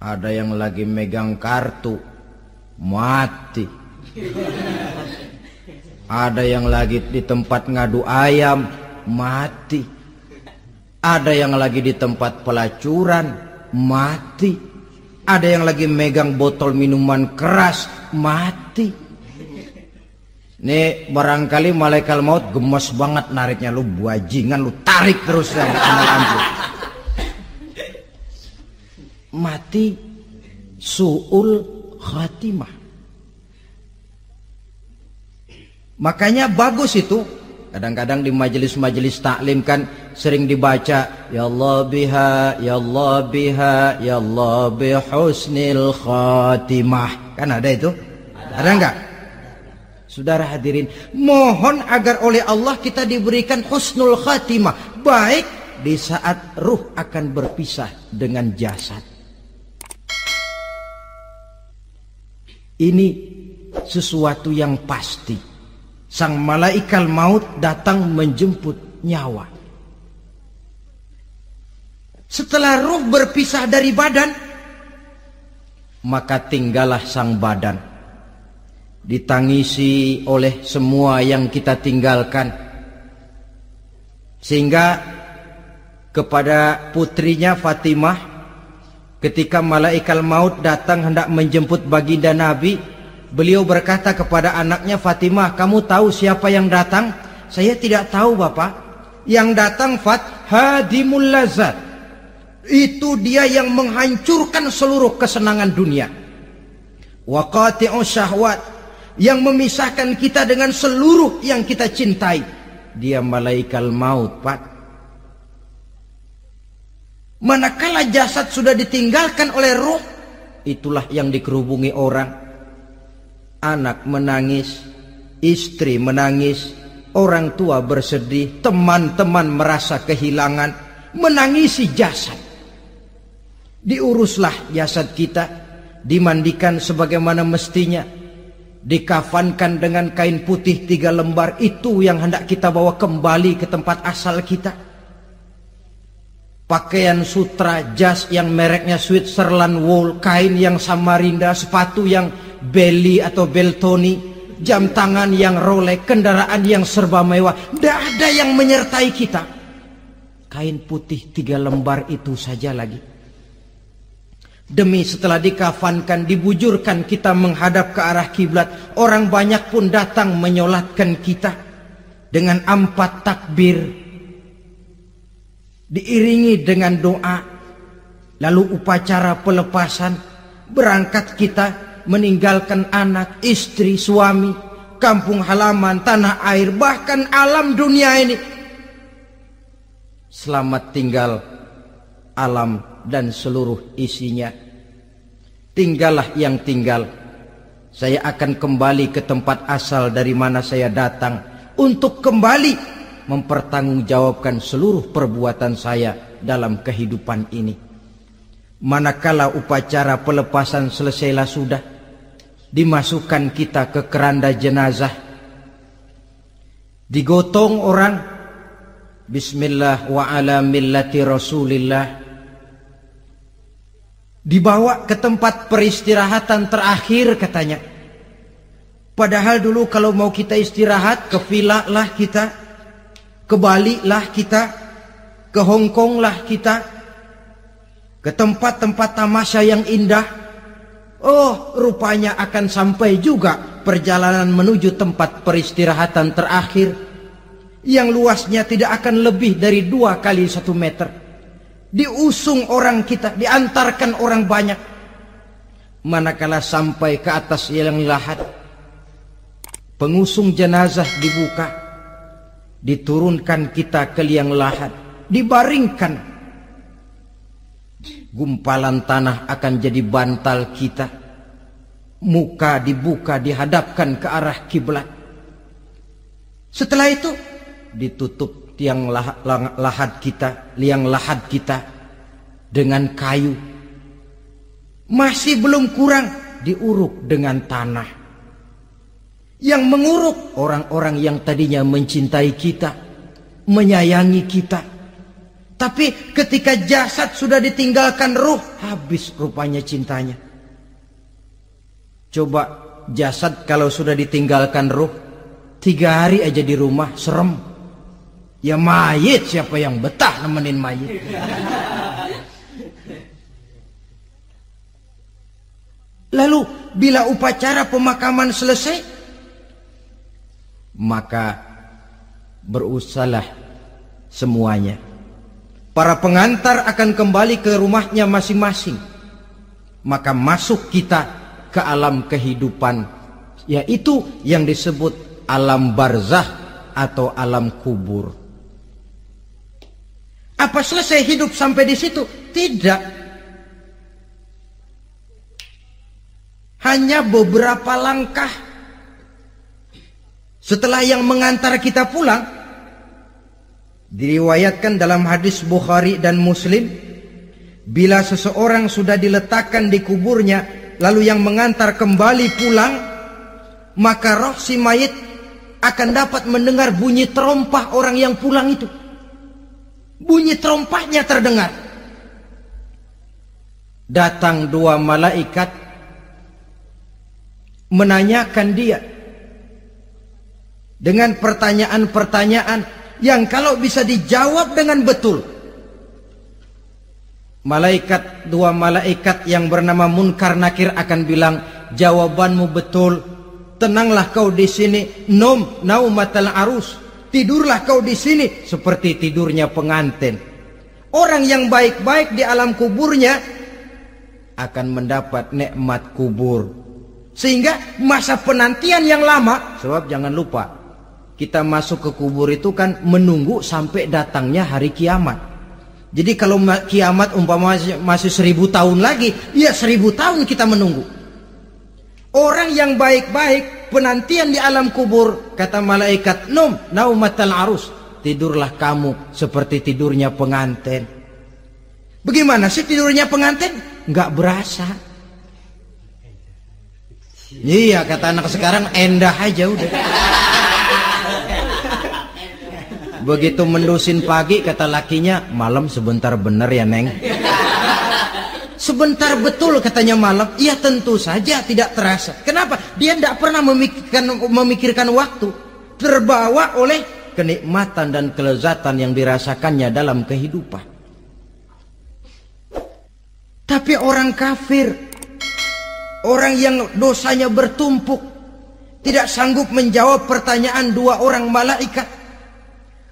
Ada yang lagi megang kartu, mati. Ada yang lagi di tempat ngadu ayam, mati. Ada yang lagi di tempat pelacuran, mati. Ada yang lagi megang botol minuman keras, mati. Nih barangkali malaikat maut gemes banget nariknya, lu bajingan, lu tarik terus yang ampun. Mati su'ul khatimah. Makanya bagus itu. Kadang-kadang di majelis-majelis taklim kan sering dibaca ya Allah biha, ya Allah biha, ya Allah bihusnil khatimah. Kan ada itu? Ada enggak? Saudara hadirin, mohon agar oleh Allah kita diberikan husnul khatimah, baik di saat ruh akan berpisah dengan jasad. Ini sesuatu yang pasti. Sang malaikat maut datang menjemput nyawa. Setelah ruh berpisah dari badan, maka tinggallah sang badan, ditangisi oleh semua yang kita tinggalkan. Sehingga kepada putrinya Fatimah, ketika malaikat maut datang hendak menjemput baginda Nabi, beliau berkata kepada anaknya, Fatimah, kamu tahu siapa yang datang? Saya tidak tahu, Bapak. Yang datang hadimul lazat. Itu dia yang menghancurkan seluruh kesenangan dunia. Wa qati'us syahwat, yang memisahkan kita dengan seluruh yang kita cintai. Dia malaikat maut, Pak. Manakala jasad sudah ditinggalkan oleh ruh, itulah yang dikerubungi orang. Anak menangis, istri menangis, orang tua bersedih, teman-teman merasa kehilangan, menangisi jasad. Diuruslah jasad kita, dimandikan sebagaimana mestinya, dikafankan dengan kain putih 3 lembar, itu yang hendak kita bawa kembali ke tempat asal kita. Pakaian sutra, jas yang mereknya Switzerland wool, kain yang Samarinda, sepatu yang Belly atau Beltoni, jam tangan yang Rolex, kendaraan yang serba mewah, tidak ada yang menyertai kita. Kain putih 3 lembar itu saja lagi. Demi setelah dikafankan, dibujurkan kita menghadap ke arah kiblat, orang banyak pun datang menyolatkan kita dengan 4 takbir, diiringi dengan doa. Lalu upacara pelepasan, berangkat kita meninggalkan anak, istri, suami, kampung halaman, tanah air, bahkan alam dunia ini. Selamat tinggal alam dan seluruh isinya. Tinggallah yang tinggal. Saya akan kembali ke tempat asal dari mana saya datang, untuk kembali mempertanggungjawabkan seluruh perbuatan saya dalam kehidupan ini. Manakala upacara pelepasan selesailah sudah, dimasukkan kita ke keranda jenazah, digotong orang, bismillah wa ala millati rasulillah, dibawa ke tempat peristirahatan terakhir katanya. Padahal dulu kalau mau kita istirahat, ke villa lah kita, ke Bali lah kita, ke Hong Kong lah kita, ke tempat-tempat tamasya yang indah. Oh, rupanya akan sampai juga perjalanan menuju tempat peristirahatan terakhir, yang luasnya tidak akan lebih dari 2 kali 1 meter. Diusung orang kita, diantarkan orang banyak. Manakala sampai ke atas liang lahat, pengusung jenazah dibuka, diturunkan kita ke liang lahat, dibaringkan. Gumpalan tanah akan jadi bantal kita. Muka dibuka, dihadapkan ke arah kiblat. Setelah itu ditutup liang lahat kita dengan kayu. Masih belum kurang, diuruk dengan tanah. Yang menguruk orang-orang yang tadinya mencintai kita, menyayangi kita. Tapi ketika jasad sudah ditinggalkan ruh, habis rupanya cintanya. Coba jasad kalau sudah ditinggalkan ruh, 3 hari aja di rumah, serem. Ya mayit, siapa yang betah nemenin mayit? Lalu bila upacara pemakaman selesai, maka berusahalah semuanya. Para pengantar akan kembali ke rumahnya masing-masing. Maka masuk kita ke alam kehidupan, yaitu yang disebut alam barzah atau alam kubur. Apa selesai hidup sampai di situ? Tidak. Hanya beberapa langkah setelah yang mengantar kita pulang. Diriwayatkan dalam hadis Bukhari dan Muslim, bila seseorang sudah diletakkan di kuburnya, lalu yang mengantar kembali pulang, maka roh si mayit akan dapat mendengar bunyi terompah orang yang pulang itu. Bunyi terompahnya terdengar. Datang dua malaikat menanyakan dia dengan pertanyaan-pertanyaan yang kalau bisa dijawab dengan betul. Dua malaikat yang bernama Munkar Nakir akan bilang, jawabanmu betul. Tenanglah kau di sini, naumatal arus. Tidurlah kau di sini seperti tidurnya pengantin. Orang yang baik-baik di alam kuburnya akan mendapat nikmat kubur. Sehingga masa penantian yang lama, sebab jangan lupa, kita masuk ke kubur itu kan menunggu sampai datangnya hari kiamat. Jadi kalau kiamat umpama masih 1000 tahun lagi, ya 1000 tahun kita menunggu. Orang yang baik-baik penantian di alam kubur, kata malaikat, naumatal arus, tidurlah kamu seperti tidurnya pengantin. Bagaimana sih tidurnya pengantin? Nggak berasa. Iya, kata anak sekarang, endah aja udah. Begitu mendusin pagi, kata lakinya, malam sebentar bener ya Neng. Sebentar betul katanya malam. Iya tentu saja tidak terasa. Kenapa? Dia tidak pernah memikirkan waktu. Terbawa oleh kenikmatan dan kelezatan yang dirasakannya dalam kehidupan. Tapi orang kafir, orang yang dosanya bertumpuk, tidak sanggup menjawab pertanyaan dua orang malaikat,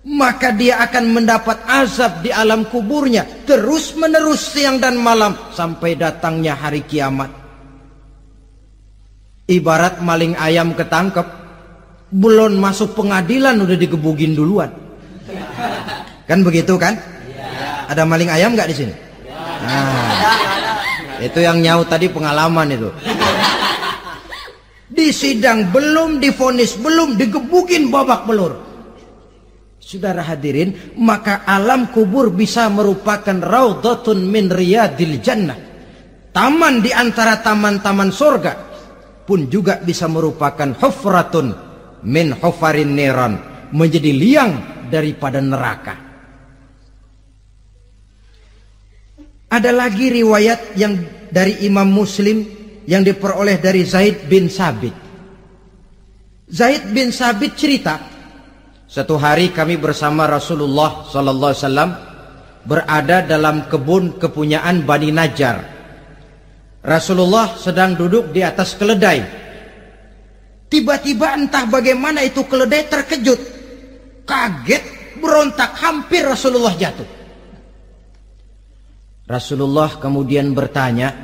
maka dia akan mendapat azab di alam kuburnya terus menerus siang dan malam sampai datangnya hari kiamat. Ibarat maling ayam ketangkep, belum masuk pengadilan udah digebugin duluan. Kan begitu kan? Ada maling ayam nggak di sini? Nah, itu yang nyaut tadi pengalaman itu. Di sidang belum divonis, belum digebugin babak belur. Saudara hadirin, maka alam kubur bisa merupakan raudhatun min riyadil jannah. Taman di antara taman-taman surga, pun juga bisa merupakan hufratun min hufarin niran, menjadi liang daripada neraka. Ada lagi riwayat yang dari Imam Muslim yang diperoleh dari Zaid bin Sabit. Zaid bin Sabit cerita, satu hari kami bersama Rasulullah SAW berada dalam kebun kepunyaan Bani Najjar. Rasulullah sedang duduk di atas keledai. Tiba-tiba entah bagaimana itu keledai terkejut, kaget, berontak, hampir Rasulullah jatuh. Rasulullah kemudian bertanya,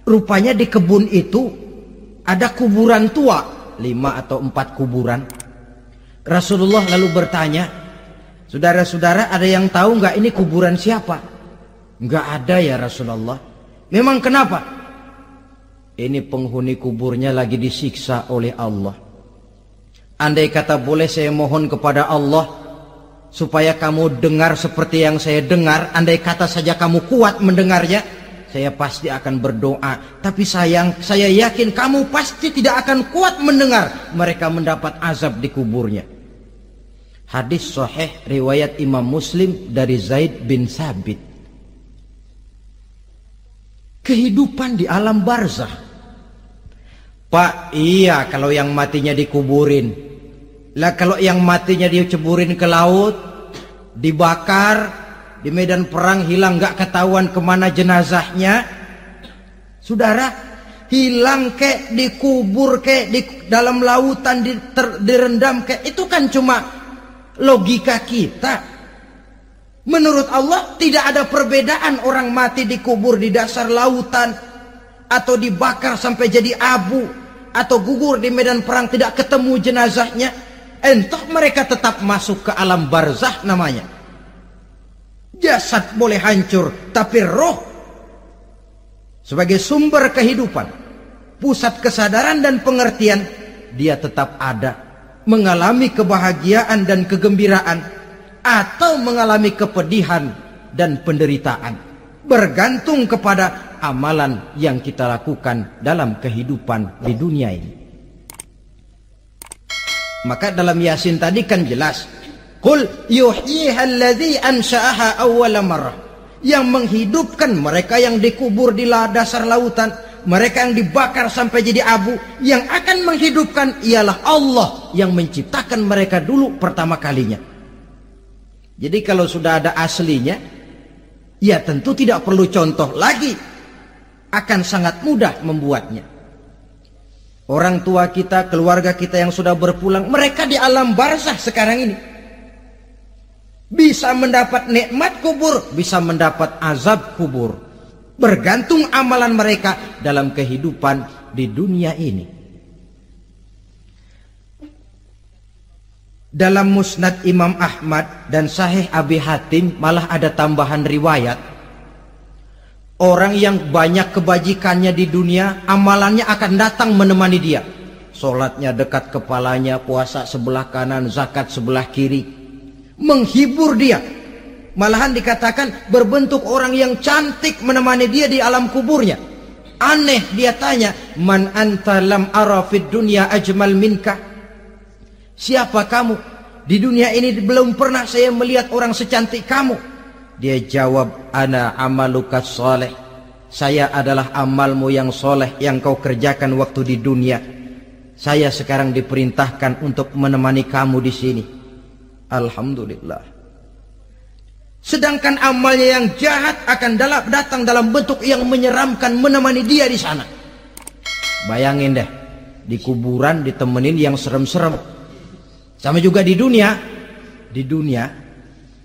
rupanya di kebun itu ada kuburan tua, 5 atau 4 kuburan. Rasulullah lalu bertanya, saudara-saudara ada yang tahu nggak ini kuburan siapa? Nggak ada ya Rasulullah. Memang kenapa? Ini penghuni kuburnya lagi disiksa oleh Allah. Andai kata boleh saya mohon kepada Allah supaya kamu dengar seperti yang saya dengar, andai kata saja kamu kuat mendengarnya, saya pasti akan berdoa. Tapi sayang, saya yakin kamu pasti tidak akan kuat mendengar mereka mendapat azab di kuburnya. Hadis sahih riwayat Imam Muslim dari Zaid bin Sabit. Kehidupan di alam barzah. Pak, iya kalau yang matinya dikuburin. Lah kalau yang matinya diceburin ke laut, dibakar, di medan perang hilang nggak ketahuan kemana jenazahnya. Saudara, hilang kek, dikubur kek, di dalam lautan direndam kek, itu kan cuma logika kita. Menurut Allah tidak ada perbedaan orang mati dikubur di dasar lautan, atau dibakar sampai jadi abu, atau gugur di medan perang tidak ketemu jenazahnya. Entah mereka tetap masuk ke alam barzah namanya. Jasad boleh hancur, tapi roh sebagai sumber kehidupan, pusat kesadaran dan pengertian, dia tetap ada, mengalami kebahagiaan dan kegembiraan, atau mengalami kepedihan dan penderitaan, bergantung kepada amalan yang kita lakukan dalam kehidupan di dunia ini. Maka dalam Yasin tadi kan jelas, qul yuhyiha alladzi ansha'aha awwala marrah, yang menghidupkan mereka yang dikubur di dasar lautan, mereka yang dibakar sampai jadi abu, yang akan menghidupkan ialah Allah yang menciptakan mereka dulu pertama kalinya. Jadi kalau sudah ada aslinya, ya tentu tidak perlu contoh lagi, akan sangat mudah membuatnya. Orang tua kita, keluarga kita yang sudah berpulang, mereka di alam barzah sekarang ini bisa mendapat nikmat kubur, bisa mendapat azab kubur, bergantung amalan mereka dalam kehidupan di dunia ini. Dalam Musnad Imam Ahmad dan Sahih Abi Hatim malah ada tambahan riwayat. Orang yang banyak kebajikannya di dunia, amalannya akan datang menemani dia. Sholatnya dekat kepalanya, puasa sebelah kanan, zakat sebelah kiri, menghibur dia. Malahan dikatakan berbentuk orang yang cantik menemani dia di alam kuburnya. Aneh, dia tanya, man anta lam ara fid dunya ajmal minka. Siapa kamu? Di dunia ini belum pernah saya melihat orang secantik kamu. Dia jawab, ana amaluka soleh. Saya adalah amalmu yang soleh yang kau kerjakan waktu di dunia. Saya sekarang diperintahkan untuk menemani kamu di sini. Alhamdulillah. Sedangkan amalnya yang jahat akan datang dalam bentuk yang menyeramkan menemani dia di sana. Bayangin deh, di kuburan ditemenin yang serem-serem. Sama juga di dunia. Di dunia,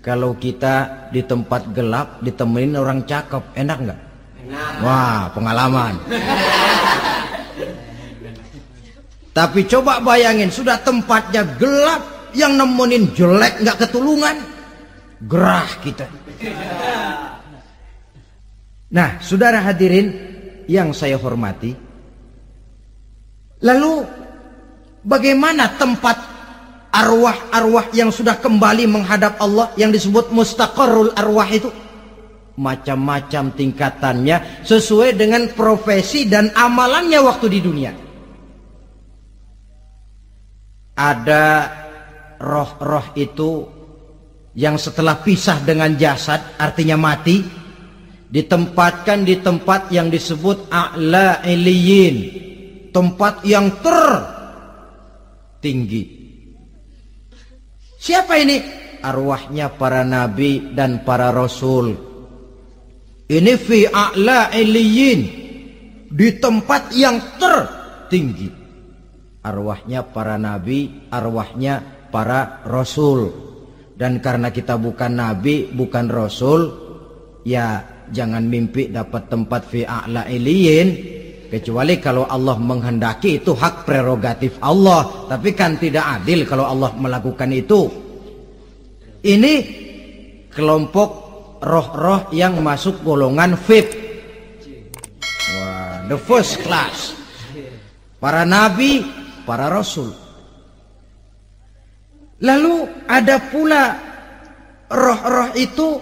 kalau kita di tempat gelap ditemenin orang cakep, enak nggak? Enak. Wah, pengalaman. Tapi coba bayangin, sudah tempatnya gelap, yang nemenin jelek nggak ketulungan, gerah kita. Nah, saudara hadirin yang saya hormati, lalu bagaimana tempat arwah-arwah yang sudah kembali menghadap Allah yang disebut mustaqarrul arwah itu? Macam-macam tingkatannya sesuai dengan profesi dan amalannya waktu di dunia. Ada roh-roh itu yang setelah pisah dengan jasad, artinya mati, ditempatkan di tempat yang disebut a'la iliyin, tempat yang tertinggi. Siapa ini? Arwahnya para nabi dan para rasul. Ini fi a'la iliyin, di tempat yang tertinggi. Arwahnya para nabi, arwahnya para rasul. Dan karena kita bukan nabi, bukan rasul, ya jangan mimpi dapat tempat fi a'la iliyin. Kecuali kalau Allah menghendaki, itu hak prerogatif Allah. Tapi kan tidak adil kalau Allah melakukan itu. Ini kelompok roh-roh yang masuk golongan VIP. Wah, the first class. Para nabi, para rasul. Lalu ada pula roh-roh itu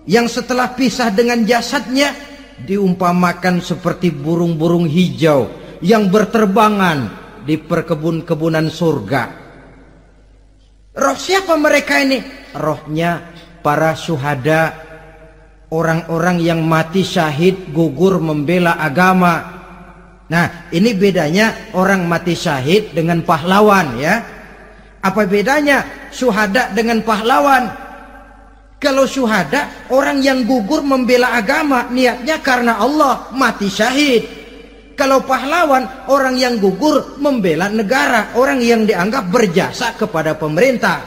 yang setelah pisah dengan jasadnya diumpamakan seperti burung-burung hijau yang berterbangan di perkebun-kebunan surga. Roh siapa mereka ini? Rohnya para syuhada, orang-orang yang mati syahid gugur membela agama. Nah, ini bedanya orang mati syahid dengan pahlawan, ya. Apa bedanya syuhada dengan pahlawan? Kalau syuhada, orang yang gugur membela agama, niatnya karena Allah, mati syahid. Kalau pahlawan, orang yang gugur membela negara, orang yang dianggap berjasa kepada pemerintah.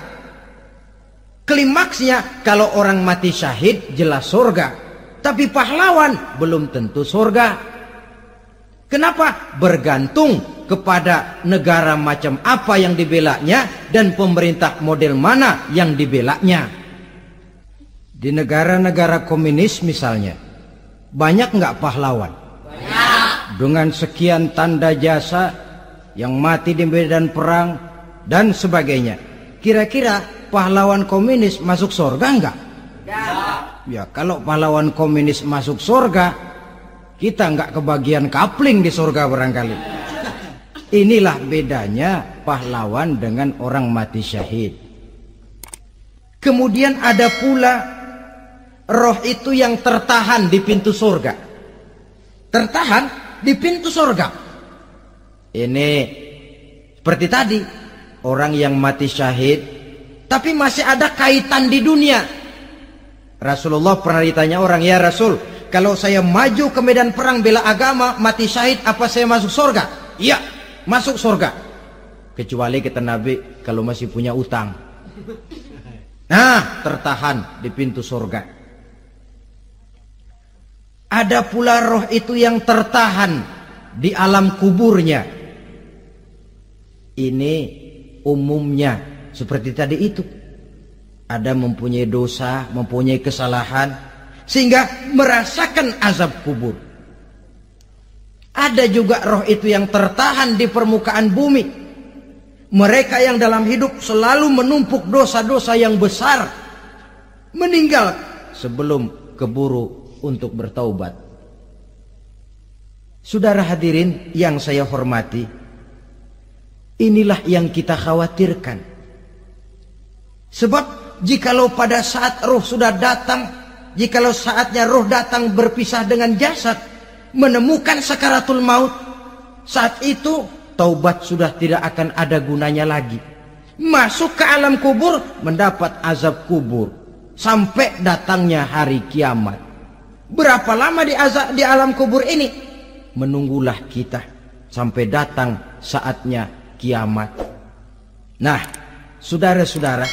Klimaksnya, kalau orang mati syahid jelas surga, tapi pahlawan belum tentu surga. Kenapa? Bergantung kepada negara macam apa yang dibelanya dan pemerintah model mana yang dibelanya. Di negara-negara komunis misalnya, banyak nggak pahlawan? Banyak. Dengan sekian tanda jasa yang mati di medan perang dan sebagainya. Kira-kira pahlawan komunis masuk surga enggak? Ya, kalau pahlawan komunis masuk surga, kita enggak kebagian kapling di surga barangkali. Inilah bedanya pahlawan dengan orang mati syahid. Kemudian ada pula roh itu yang tertahan di pintu surga. Tertahan di pintu surga. Ini seperti tadi, orang yang mati syahid tapi masih ada kaitan di dunia. Rasulullah pernah ditanya orang, ya Rasul, kalau saya maju ke medan perang bela agama, mati syahid, apa saya masuk surga? Iya, masuk surga. Kecuali kata Nabi, kalau masih punya utang. Nah, tertahan di pintu surga. Ada pula roh itu yang tertahan di alam kuburnya. Ini umumnya seperti tadi itu. Ada mempunyai dosa, mempunyai kesalahan, sehingga merasakan azab kubur. Ada juga roh itu yang tertahan di permukaan bumi. Mereka yang dalam hidup selalu menumpuk dosa-dosa yang besar, meninggal sebelum keburu untuk bertaubat. Saudara hadirin yang saya hormati, inilah yang kita khawatirkan. Sebab jikalau pada saat roh sudah datang, jikalau saatnya roh datang berpisah dengan jasad, menemukan sakaratul maut, saat itu taubat sudah tidak akan ada gunanya lagi. Masuk ke alam kubur, mendapat azab kubur sampai datangnya hari kiamat. Berapa lama di alam kubur ini? Menunggulah kita sampai datang saatnya kiamat. Nah, saudara-saudara,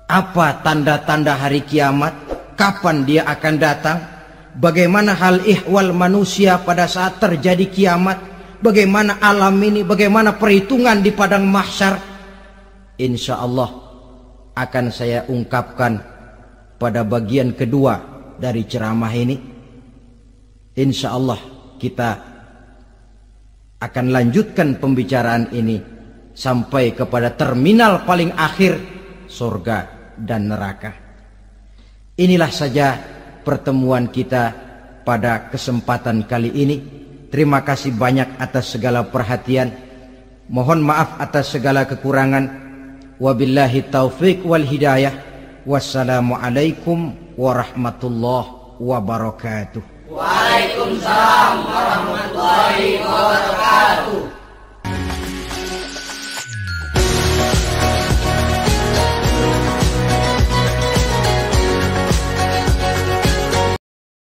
apa tanda-tanda hari kiamat? Kapan dia akan datang? Bagaimana hal ihwal manusia pada saat terjadi kiamat? Bagaimana alam ini? Bagaimana perhitungan di padang mahsyar? Insya Allah akan saya ungkapkan pada bagian kedua dari ceramah ini. Insya Allah kita akan lanjutkan pembicaraan ini sampai kepada terminal paling akhir, surga dan neraka. Inilah saja pertemuan kita pada kesempatan kali ini. Terima kasih banyak atas segala perhatian. Mohon maaf atas segala kekurangan. Wabillahi taufiq wal hidayah. Wassalamualaikum warahmatullahi wabarakatuh. Waalaikumsalam warahmatullahi